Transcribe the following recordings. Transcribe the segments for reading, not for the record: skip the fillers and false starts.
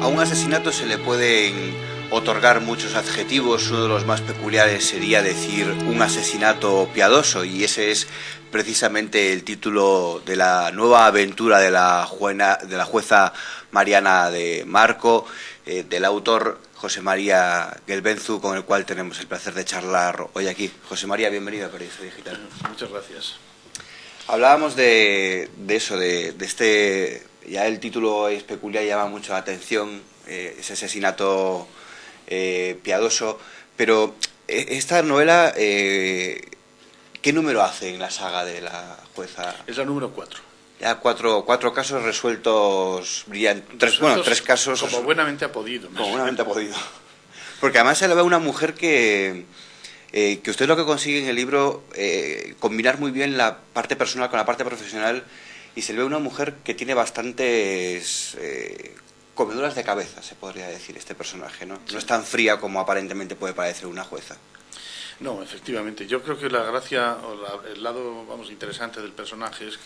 A un asesinato se le pueden otorgar muchos adjetivos. Uno de los más peculiares sería decir un asesinato piadoso, y ese es precisamente el título de la nueva aventura de la jueza Mariana de Marco, del autor José María Gelbenzu, con el cual tenemos el placer de charlar hoy aquí. José María, bienvenido a Periodismo Digital. Muchas gracias. Hablábamos de eso, de este... Ya el título es peculiar, llama mucho la atención, ese asesinato piadoso, pero esta novela, ¿qué número hace en la saga de la jueza? Es la número 4. Ya cuatro casos resueltos brillantes. Tres casos... Como buenamente ha podido. Como buenamente ha podido. Porque además se le ve a una mujer que usted lo que consigue en el libro, combinar muy bien la parte personal con la parte profesional, y se le ve una mujer que tiene bastantes comeduras de cabeza, se podría decir, este personaje, ¿no? Sí. No es tan fría como aparentemente puede parecer una jueza. No, efectivamente. Yo creo que la gracia o el lado, interesante del personaje es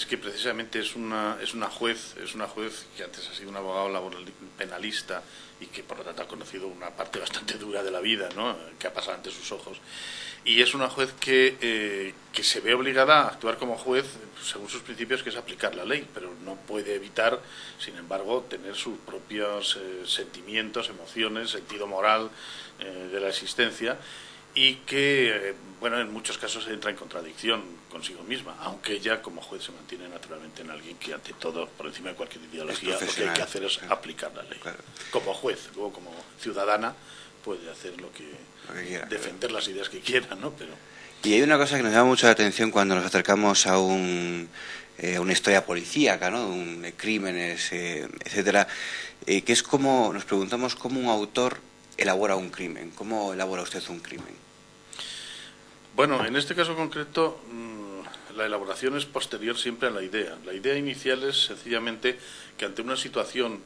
que precisamente es una juez que antes ha sido un abogado laboral penalista y que por lo tanto ha conocido una parte bastante dura de la vida, ¿no?, que ha pasado ante sus ojos. Y es una juez que se ve obligada a actuar como juez según sus principios, que es aplicar la ley, pero no puede evitar, sin embargo, tener sus propios sentimientos, emociones, sentido moral de la existencia, y que, en muchos casos entra en contradicción consigo misma, aunque ella como juez se mantiene naturalmente en alguien que, ante todo, por encima de cualquier ideología, lo que hay que hacer es aplicar la ley. Claro. Como juez, luego como ciudadana puede hacer lo que quiera, defender las ideas que quiera, ¿no? Pero... Y hay una cosa que nos llama mucho la atención cuando nos acercamos a una historia policíaca, ¿no?, de crímenes, etcétera, que es como nos preguntamos cómo un autor elabora un crimen. ¿Cómo elabora usted un crimen? Bueno, en este caso concreto, la elaboración es posterior siempre a la idea. La idea inicial es sencillamente que ante una situación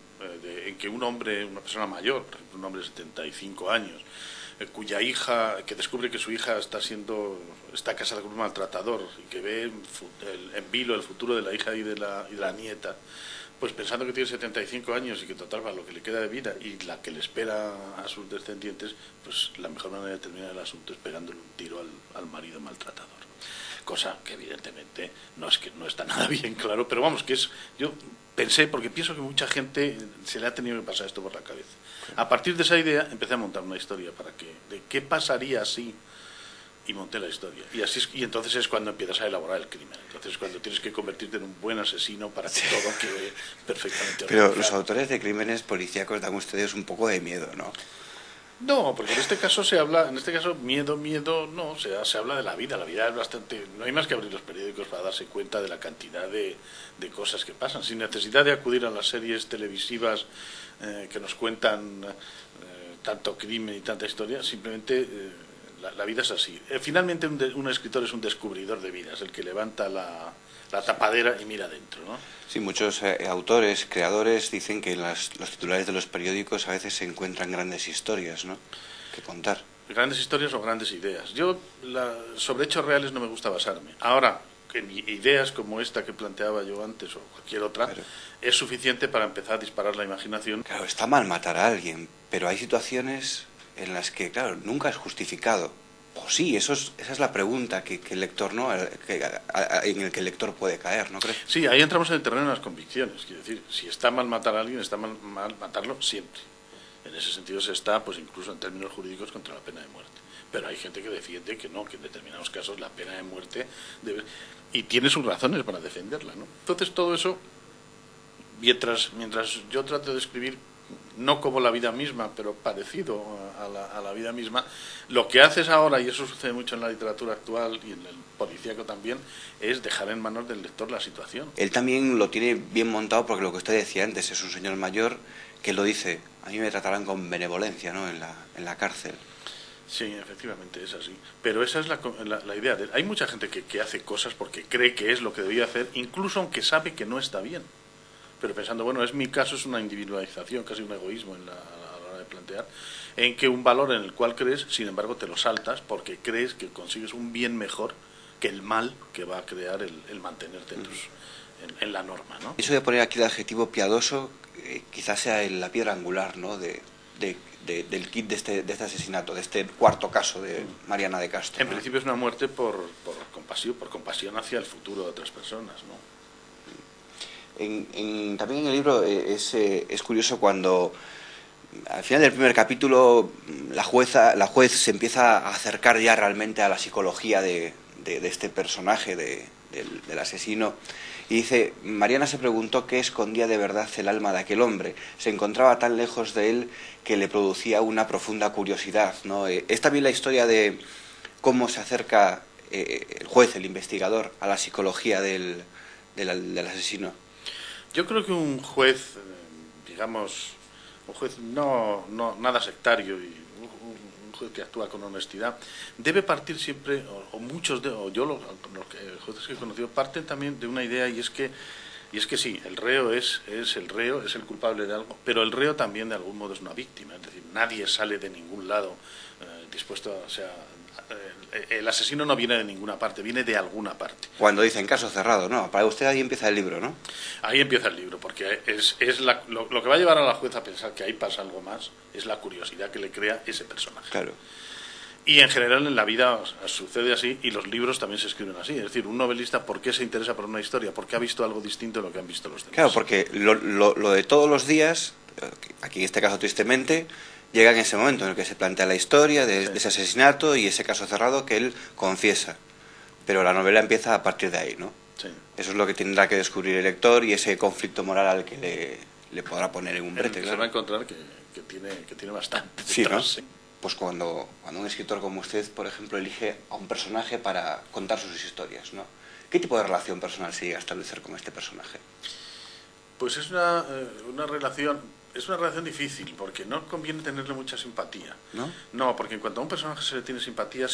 en que un hombre, una persona mayor, por ejemplo un hombre de 75 años, cuya hija, que descubre que su hija está casada con un maltratador y que ve en vilo el futuro de la hija y de la nieta, pues pensando que tiene 75 años y que total va lo que le queda de vida y la que le espera a sus descendientes, pues la mejor manera de terminar el asunto es pegándole un tiro al marido maltratador. Cosa que evidentemente no está nada bien claro, pero yo pensé, porque pienso que mucha gente se le ha tenido que pasar esto por la cabeza. A partir de esa idea empecé a montar una historia de qué pasaría si, y monté la historia. Y entonces es cuando empiezas a elaborar el crimen. Entonces es cuando tienes que convertirte en un buen asesino para que todo quede perfectamente organizado. Pero los autores de crímenes policíacos dan ustedes un poco de miedo, ¿no? No, porque en este caso miedo, no, se habla de la vida. La vida es bastante... No hay más que abrir los periódicos para darse cuenta de la cantidad de cosas que pasan, sin necesidad de acudir a las series televisivas que nos cuentan tanto crimen y tanta historia. Simplemente la vida es así. Finalmente un escritor es un descubridor de vidas, el que levanta la tapadera y mira adentro, ¿no? Sí, muchos autores, creadores dicen que en los titulares de los periódicos a veces se encuentran grandes historias, ¿no?, que contar. Grandes historias o grandes ideas. Yo sobre hechos reales no me gusta basarme. Ahora, en ideas como esta que planteaba yo antes o cualquier otra, claro, es suficiente para empezar a disparar la imaginación. Claro, está mal matar a alguien, pero hay situaciones en las que, claro, nunca es justificado. O sí, esa es la pregunta que el lector, ¿no?, en el que el lector puede caer, ¿no crees? Sí, ahí entramos en el terreno de las convicciones. Quiero decir, si está mal matar a alguien, está mal matarlo siempre. En ese sentido se está, pues incluso en términos jurídicos, contra la pena de muerte. Pero hay gente que defiende que no, que en determinados casos la pena de muerte debe... Y tiene sus razones para defenderla, ¿no? Entonces todo eso, mientras yo trato de escribir, no como la vida misma, pero parecido a la vida misma, lo que haces ahora, y eso sucede mucho en la literatura actual y en el policíaco también, es dejar en manos del lector la situación. Él también lo tiene bien montado, porque lo que usted decía antes, es un señor mayor que lo dice: a mí me tratarán con benevolencia, ¿no?, en la cárcel. Sí, efectivamente, es así. Pero esa es la idea. Hay mucha gente que hace cosas porque cree que es lo que debía hacer, incluso aunque sabe que no está bien. Pero pensando, mi caso es una individualización, casi un egoísmo a la hora de plantear, en que un valor en el cual crees, sin embargo, te lo saltas porque crees que consigues un bien mejor que el mal que va a crear el mantenerte en la norma, ¿no? Eso de poner aquí el adjetivo piadoso quizás sea la piedra angular, ¿no?, del kit de este asesinato, de este cuarto caso de Mariana de Castro. En principio es una muerte por compasión hacia el futuro de otras personas, ¿no? También en el libro es curioso cuando al final del primer capítulo la juez se empieza a acercar ya realmente a la psicología de este personaje, del asesino, y dice: Mariana se preguntó qué escondía de verdad el alma de aquel hombre. Se encontraba tan lejos de él que le producía una profunda curiosidad, ¿no? Es también la historia de cómo se acerca el juez, el investigador, a la psicología del asesino. Yo creo que un juez, digamos, un juez no nada sectario y un juez que actúa con honestidad, debe partir siempre, los jueces que he conocido parten también de una idea, y es que sí, el reo es el reo, es el culpable de algo, pero el reo también de algún modo es una víctima, es decir, nadie sale de ningún lado dispuesto a, o sea, el asesino no viene de ninguna parte, viene de alguna parte. Cuando dicen caso cerrado, ¿no? Para usted ahí empieza el libro, ¿no? Ahí empieza el libro, porque lo que va a llevar a la jueza a pensar que ahí pasa algo más es la curiosidad que le crea ese personaje. Claro. Y en general en la vida sucede así, y los libros también se escriben así. Es decir, un novelista, ¿por qué se interesa por una historia? Porque ha visto algo distinto de lo que han visto los demás. Claro, porque lo de todos los días, aquí en este caso tristemente, llega en ese momento en el que se plantea la historia de ese asesinato y ese caso cerrado que él confiesa. Pero la novela empieza a partir de ahí, ¿no? Sí. Eso es lo que tendrá que descubrir el lector y ese conflicto moral al que le podrá poner en un brete. Se va a encontrar que tiene bastante detrás. Sí, ¿no? Sí. Pues cuando un escritor como usted, por ejemplo, elige a un personaje para contar sus historias, ¿no? ¿Qué tipo de relación personal se llega a establecer con este personaje? Pues es una relación... Es una relación difícil, porque no conviene tenerle mucha simpatía. ¿No? No, porque en cuanto a un personaje se le tiene simpatía,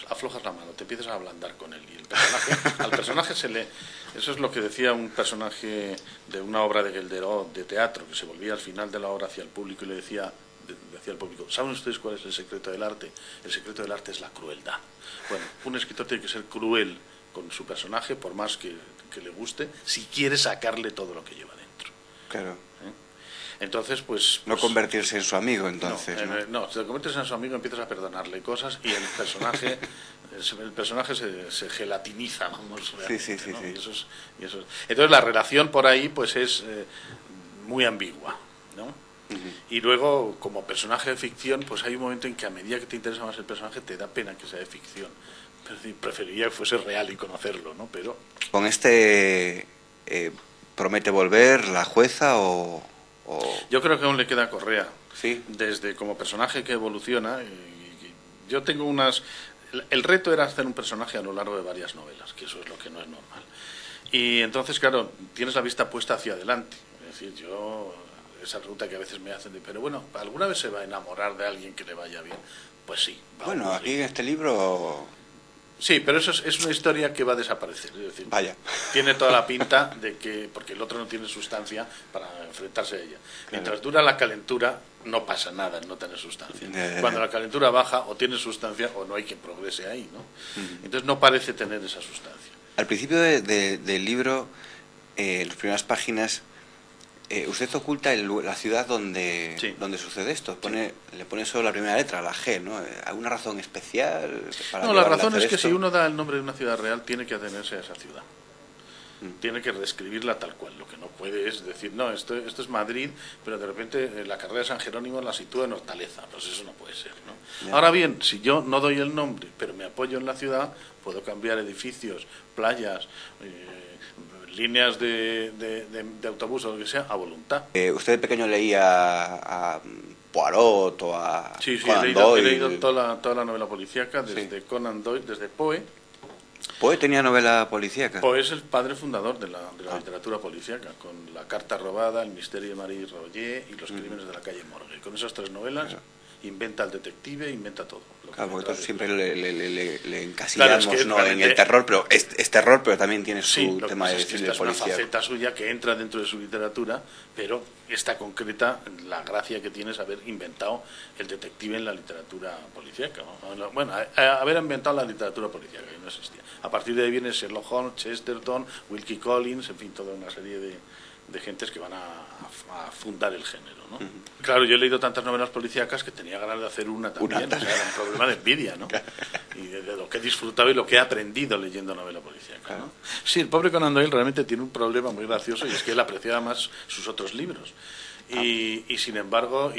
aflojas la mano, te empiezas a ablandar con él. Y al personaje se le... Eso es lo que decía un personaje de una obra de Gelderot, de teatro, que se volvía al final de la obra hacia el público y le decía al público: ¿saben ustedes cuál es el secreto del arte? El secreto del arte es la crueldad. Bueno, un escritor tiene que ser cruel con su personaje, por más que le guste, si quiere sacarle todo lo que lleva dentro. Claro. Entonces, pues... No convertirse en su amigo, entonces. No, si te conviertes en su amigo empiezas a perdonarle cosas y el personaje se gelatiniza, vamos. Sí. ¿no? Y eso es. Entonces la relación por ahí pues es muy ambigua, ¿no? Uh-huh. Y luego, como personaje de ficción, pues hay un momento en que a medida que te interesa más el personaje te da pena que sea de ficción. Preferiría que fuese real y conocerlo, ¿no? Pero... ¿Con este promete volver la jueza o...? Yo creo que aún le queda Correa. Sí. Desde como personaje que evoluciona. Yo tengo unas... El reto era hacer un personaje a lo largo de varias novelas, que eso es lo que no es normal. Y entonces, claro, tienes la vista puesta hacia adelante. Es decir, esa ruta que a veces me hacen de... Pero bueno, ¿alguna vez se va a enamorar de alguien que le vaya bien? Pues sí. Bueno, aquí en este libro... Sí, pero eso es una historia que va a desaparecer. Es decir, vaya, tiene toda la pinta de que, porque el otro no tiene sustancia para enfrentarse a ella. Mientras dura la calentura, no pasa nada en no tener sustancia. Cuando la calentura baja, o tiene sustancia o no hay quien progrese ahí, ¿no? Entonces no parece tener esa sustancia. Al principio del libro, en las primeras páginas, usted oculta la ciudad donde sucede esto. Le pone solo la primera letra, la G, ¿no? ¿Alguna razón especial? No, la razón es que si uno da el nombre de una ciudad real, tiene que atenerse a esa ciudad. Tiene que reescribirla tal cual. Lo que no puede es decir, no, esto es Madrid, pero de repente la carrera de San Jerónimo la sitúa en Hortaleza. Pues eso no puede ser, ¿no? Yeah. Ahora bien, si yo no doy el nombre, pero me apoyo en la ciudad, puedo cambiar edificios, playas, líneas de autobús o lo que sea, a voluntad. ¿Usted de pequeño leía a Poirot o a Sí, Conan Doyle? He leído toda la novela policíaca, desde Conan Doyle, desde Poe. ¿Poe tenía novela policíaca? Poe es el padre fundador de la literatura policíaca, con La carta robada, El misterio de Marie Roget y Los crímenes de la calle Morgue. Con esas tres novelas inventa al detective, inventa todo. Claro, porque todos siempre le encasillamos, claro, es que ¿no? en el terror, pero es terror, pero también tiene su tema de esta es una faceta suya que entra dentro de su literatura, pero esta concreta, la gracia que tiene es haber inventado el detective en la literatura policíaca, ¿no? Bueno, haber inventado la literatura policíaca, que no existía. A partir de ahí viene Sherlock Holmes, Chesterton, Wilkie Collins, en fin, toda una serie de gentes que van a fundar el género, ¿no? Claro, yo he leído tantas novelas policíacas que tenía ganas de hacer una también, o sea, era un problema de envidia, ¿no? Y de lo que he disfrutado y lo que he aprendido leyendo novela policíaca, ¿no? Sí, el pobre Conan Doyle realmente tiene un problema muy gracioso, y es que él apreciaba más sus otros libros. Y sin embargo,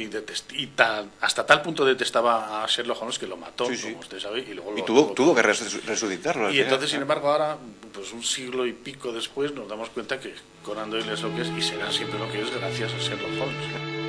hasta tal punto detestaba a Sherlock Holmes que lo mató, como usted sabe, y luego tuvo que resucitarlo. Y entonces, sin embargo, ahora, pues un siglo y pico después, nos damos cuenta que Conan Doyle es lo que es y será siempre lo que es gracias a Sherlock Holmes.